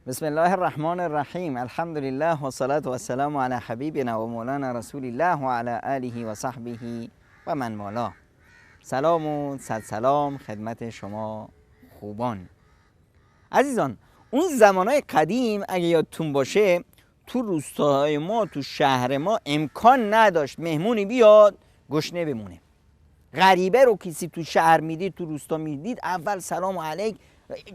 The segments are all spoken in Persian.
بسم الله الرحمن الرحیم. الحمد لله و صلاة و السلام علی حبیبنا و مولانا رسول الله و علی آله و صحبه و من والاه. سلام و صد سلام خدمت شما خوبان. عزیزان، اون زمانهای قدیم اگه یادتون باشه تو روستاهای ما، تو شهر ما امکان نداشت مهمونی بیاد گشنه بمونه. غریبه رو کسی تو شهر میدید، تو روستا میدید، اول سلام علیک،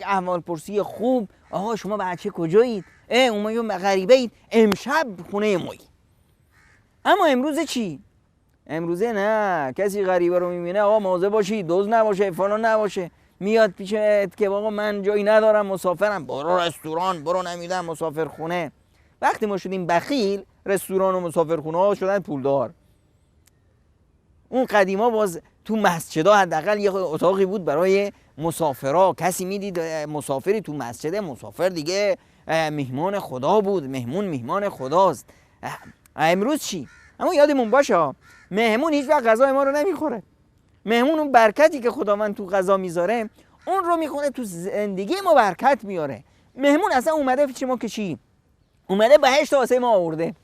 احوال پرسی خوب، آقا شما بچه کجایید؟ اومایون غریبه اید، امشب خونه مایی. اما امروز چی؟ امروزه نه، کسی غریبه رو میبینه آقا مواظب باشید، دزد نباشه، فلان نباشه، میاد پیشت که آقا من جایی ندارم، مسافرم، برو رستوران، برو نمیدونم مسافر خونه. وقتی ما شدیم بخیل، رستوران و مسافر خونه ها شدن پولدار. اون قدیما باز تو مسجدها حداقل یه اتاقی بود برای مسافرها. کسی میدید مسافری تو مسجد، مسافر دیگه مهمان خدا بود، مهمان خداست. امروز چی؟ اما یادمون باشه مهمون هیچ وقت غذای ما رو نمیخوره. مهمون اون برکتی که خداوند تو غذا میذاره اون رو میخوره، تو زندگی ما برکت میاره. مهمون اصلا اومده پیش ما که چی؟ اومده بهشت واسه ما آورده،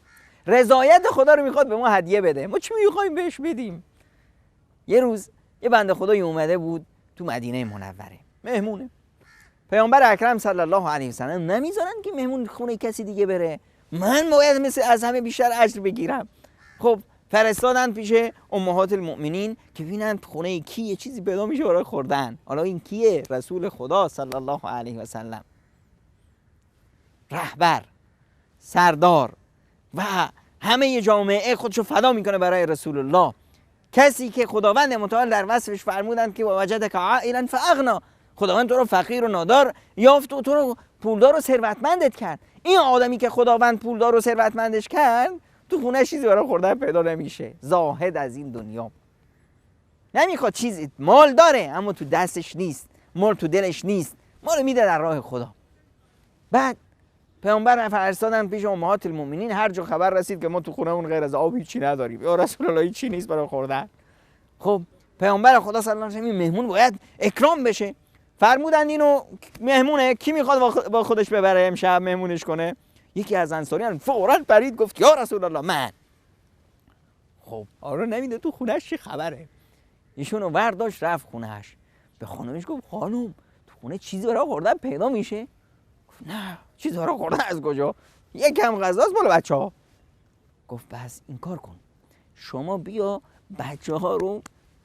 رضایت خدا رو میخواد به ما هدیه بده. ما چی میخوایم بهش بدیم؟ یه روز یه بنده خدایی اومده بود تو مدینه منوره، مهمونه. پیامبر اکرم صلی الله علیه و سلم نمیذارن که مهمون خونه کسی دیگه بره، من باید مثل از همه بیشتر اجر بگیرم. خب فرستادن پیش امهات المؤمنین که ببینن خونه کی یه چیزی پیدا میشه برای خوردن. حالا این کیه؟ رسول خدا صلی الله علیه و سلم، رهبر، سردار و همه جامعه خودشو فدا میکنه برای رسول الله. کسی که خداوند متعال در وصفش فرمودند که وجدک عائلا فاغنا، خداوند تو رو فقیر و نادار یافت و تو رو پولدار و ثروتمندت کرد. این آدمی که خداوند پولدار و ثروتمندش کرد تو خونه چیزی برای خوردن پیدا نمیشه. زاهد از این دنیا، نمیخواد چیزی، مال داره اما تو دستش نیست، مال تو دلش نیست، مال میده در راه خدا. بعد پیامبر فرستادن پیش امهات المؤمنین، هر جا خبر رسید که ما تو خونه اون غیر از آب هیچی نداریم، یا رسول الله هیچی نیست برای خوردن. خب پیامبر خدا صلی الله علیه و آله مهمون باید اکرام بشه. فرمودن اینو مهمونه، کی میخواد با خودش ببره امشب مهمونش کنه؟ یکی از انصاریان فوراً پرید گفت یا رسول الله من. خب آره نمیده تو خونهش چی خبره؟ ایشونو برداشت رفت خونهش، به خانمش گفت خانم تو خونه چیزی برای خوردن پیدا میشه؟ گفت نه، چیزی برای خوردن از کجا؟ یکم غذاست مال بچه‌ها. گفت بس این کار کن، شما بیا بچه‌ها رو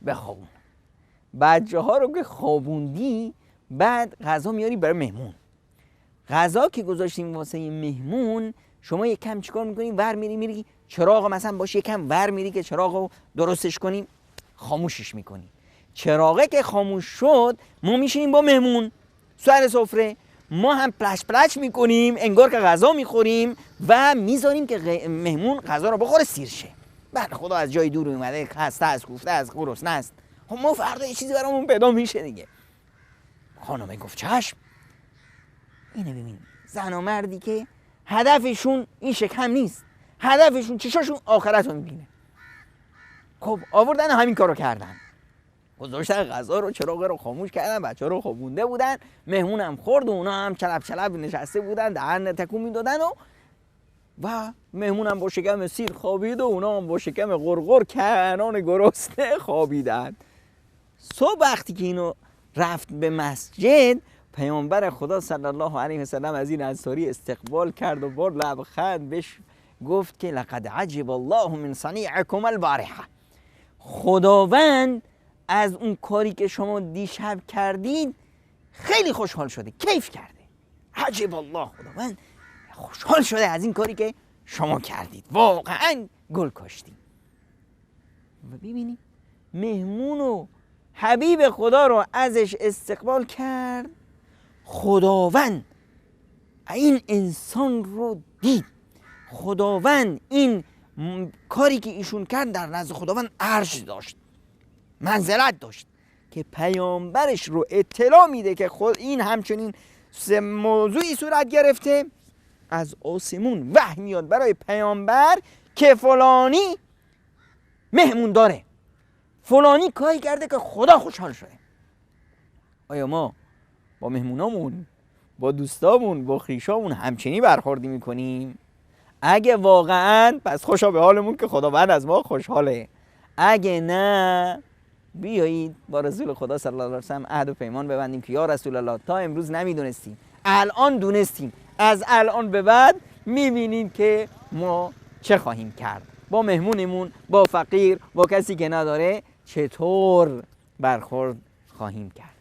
بخوابون. بچه‌ها رو که خوابوندی بعد غذا میاری برای مهمون. غذا که گذاشتیم واسه مهمون، شما یکم چیکار میکنی؟ ور میری چراغ مثلا باشه، یکم ور میری که چراغو درستش کنیم، خاموشش میکنی. چراغه که خاموش شد ما میشینیم با مهمون سر سفره، ما هم پلش میکنیم انگار که غذا میخوریم و میذاریم که مهمون غذا رو بخوره سیر شه. بله خدا از جای دور اومده، خسته از کوفته از گرسنه است، خب ما فردا یه چیزی برامون پیدا میشه دیگه. خانم گفت چشم. اینو ببین، زن و مردی که هدفشون این شکم نیست، هدفشون چشاشون آخرت رو میبینه. خب آوردن همین کارو کردن، گذاشتن غذا رو، چراغ رو خاموش کردن، بچه‌ها رو خوابونده بودن، مهمون هم خورد و اونا هم چلب نشسته بودن دهن تکون میدادن و مهمون هم با شکم سیر خوابید و اونا هم با شکم غرغر کنان گرسنه خوابیدن. صبح وقتی که اینو رفت به مسجد، پیامبر خدا صلی الله علیه و سلم از این انصاری استقبال کرد و با لبخند بهش گفت که لقد عجب الله من صنیعکم البارحه، خداوند از اون کاری که شما دیشب کردید خیلی خوشحال شده، کیف کرده. عجب الله، خداوند خوشحال شده از این کاری که شما کردید، واقعا گل کاشتید. و ببینید مهمون و حبیب خدا رو ازش استقبال کرد، خداوند این انسان رو دید، خداوند این کاری که ایشون کرد در نزد خداوند ارج داشت، منزلت داشت، که پیامبرش رو اطلاع میده که خود این همچنین موضوعی صورت گرفته. از آسمون وحی میاد برای پیامبر که فلانی مهمون داره، فلانی کاری کرده که خدا خوشحال شده. آیا ما با مهمونامون با دوستامون با خویشامون همچنین برخوردی میکنیم؟ اگه واقعا پس خوشا به حالمون که خداوند از ما خوشحاله. اگه نه بیایید با رسول خدا صلی الله علیه و سلم عهد و پیمان ببندیم که یا رسول الله تا امروز نمیدونستیم، الان دونستیم، از الان به بعد میبینیم که ما چه خواهیم کرد با مهمونمون، با فقیر، با کسی که نداره چطور برخورد خواهیم کرد.